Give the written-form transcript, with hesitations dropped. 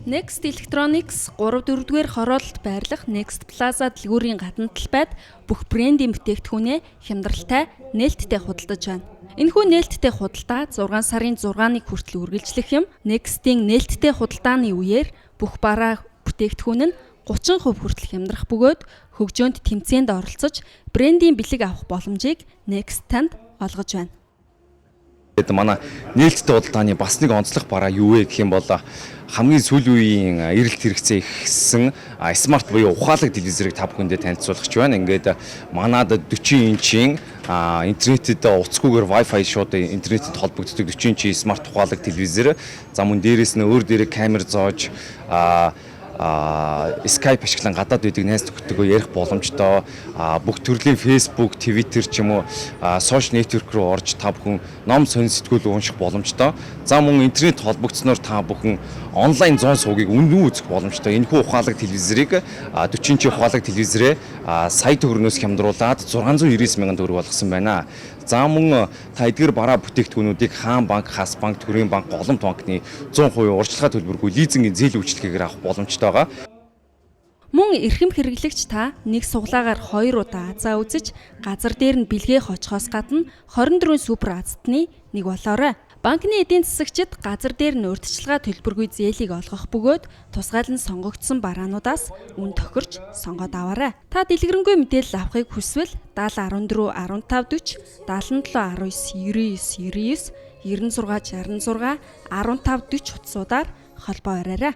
Next Electronics 3-4-р хороололд байрлах Next Plaza дэлгүүрийн гадна талбайд бүх брендийн бүтээгдэхүүнээ хямдралтай, нээлттэй худалдаж байна. Энэхүү нээлттэй худалдаа 6 сарын 6-ныг хүртэл үргэлжлэх юм. Next-ийн нээлттэй худалдааны үеэр бүх бараа бүтээгдэхүүн нь 30% хүртэл хямдрах бөгөөд хөгжөөнд тэмцээнд оролцож брендийн бэлэг авах боломжийг Next танд олгож байна. Манай нээлттэй худалдааны бас нэг онцлог бараа юу вэ гэх юм бол хамгийн сүүлийн үеийн эрэлт хэрэгцээ ихсэн смарт буюу ухаалаг телевизорыг та бүхэндээ танилцуулах ч байна. Ингээд манад 40 инчийн интернетэд уцгүйгээр Wi-Fi шууд интернетэд холбогддог 40 инчийн смарт ухаалаг телевизор. За мөн дээрээс нь өөр дээрээ камер зоож Skype ашиглан гадаад үйдэг найз нөхдөдөө ярих боломжтой бүх төрлийн Facebook, Twitter ч юм уу сошиал нэтворк руу орж та бүхэн ном сонин сэтгүүл унших боломжтой. За мөн интернет холбогдсноор та бүхэн онлайн 100 суугийг үнэн үзэх боломжтой. Энэхүү ухаалаг телевизорыг 40 инчийн ухаалаг телевизорээ сая төгрөгнөөс хямдруулаад 699 мянган төгрөг болгосон байна. За мөн та эдгээр бараа бүтээгдэхүүнүүдийг Хаан банк, Хас банк, Төрийн банк, Голомт банкны 100% урьдчилгаа төлбөргүй лизингийн зээл үйлчлэгээр авах боломжтой байгаа. Мөн эрхэм хэрэглэгч та нэг суглаагаар 2 удаа азаа үзэж газар дээр нь бэлгээ хожихоос гадна 24 супер азтны нэг болоорой. Банкны эдийн засагчид газар дээр нь урьдчилгаа төлбөргүй зээлийг олгох бөгөөд тусгайлан сонгогдсон бараануудаас үн тохирч сонгоод аваарай. Та дэлгэрэнгүй мэдээлэл авахыг хүсвэл 70 14 15 40 77 19 99 99 96 66 15 40 утсуудаар холбоо оройрой.